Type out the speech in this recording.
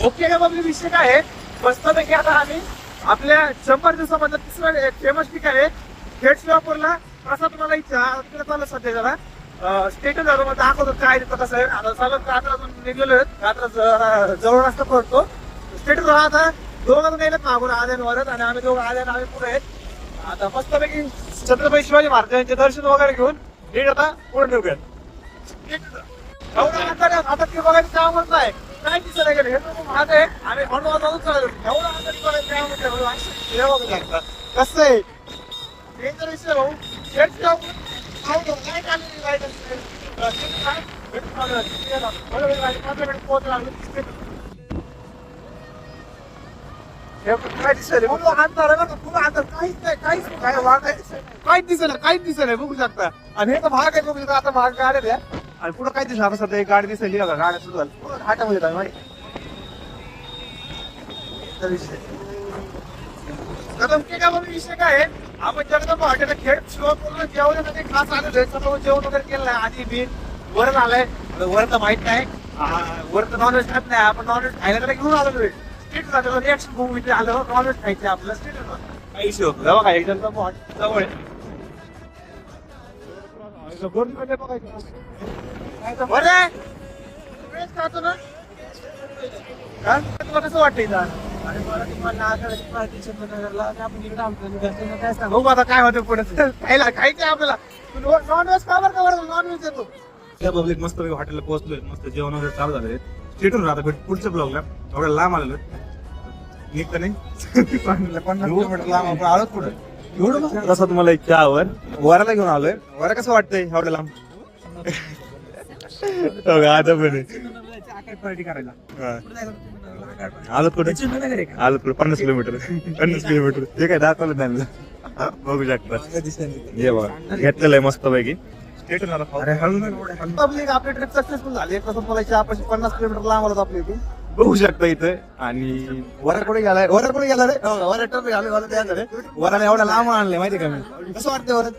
Okay का बाबा विषय काय आहे मस्तपैकी आता आम्ही आपल्या 100 दिवसामधलं तिसरं फेमस ठिकाण आहे खेड शिवापूरला. असा तुम्हाला इच्छा तिकडे चालू सध्या जरा स्टेटस झालो मग दाखवतो काय तिथं कसं आहे. आता चालत रात्र निघलेलो रात्र जवळ रस्ता पडतो स्टेटस आता दोघं गेलेत मागून आद्यान वरत आणि आम्ही दोघं आद्यान आम्ही पुढे आहेत. आता मस्तपैकी छत्रपती शिवाजी महाराजांचे दर्शन वगैरे घेऊन नीट आता पुढे निघूयात. आता ते बघायचं कामच नाही काय दिसत आहे हे महाग आहे आणि हळूहळू चालू चालू एवढं अंतर बघायचं हे बघू शकता कसं आहे डेंजर विषय भाऊ. काहीच दिसेल बघू शकता आणि हे तर भाग आहे बघू शकता. आता भाग गाड्या द्या आणि पुढे काय दिसणार आता सध्या एक गाडी दिसली बघा गाड्या सुरू झाली घाटामध्ये विषय काय आहे आपण जगदंबा हॉटेल खेळ शिवापूर्ण जेवणासाठी खास आलेलो जेवण वगैरे केलं नाही आधी मी वर आलाय वर तर माहित नाही वर तर नॉनव्हेज खात नाही आपण नॉनव्हेज खायला तर घेऊन आलो स्ट्रीट झालं नेक्स्ट मूवी आलो नॉनव्हेज खायचं आपलं स्ट्रीट काही इश्यू होतो जवळ काय जगदंबा हॉटेल जवळ खातो ना तुला कसं वाटतं इथं काय होतं पुढे खायला खायचं आपल्याला नॉनव्हेज का बरं का बरं नॉनव्हेज येतो त्या पब्लिक मस्त हॉटेलला पोहोचलोय मस्त जेवण वगैरे चालू झाले स्ट्रीटून राहता पुढच्या ब्लॉगला एवढ्या लांब आलेलो निघतं नाही 50 किलोमीटर लांब आपण आलोच पुढे एवढं कसं तुम्हाला एक चहावर वराला घेऊन आलोय वरा कसं वाटतंय एवढ्या लांब आता पण करायला आलो कुठे 50 किलोमीटर ते काय दाखवलं त्यांना बघू शकता हे बघा घेतलेलं आहे मस्त पैकी आपली ट्रिप सक्सेसफुल झाली कसं मला 50 किलोमीटर लांब आलो आपल्या इथे बघू शकता इथं. आणि वरा कुठे गेला रे वराला एवढा लांब आणले माहिती का मी कसं वाटतंय वरात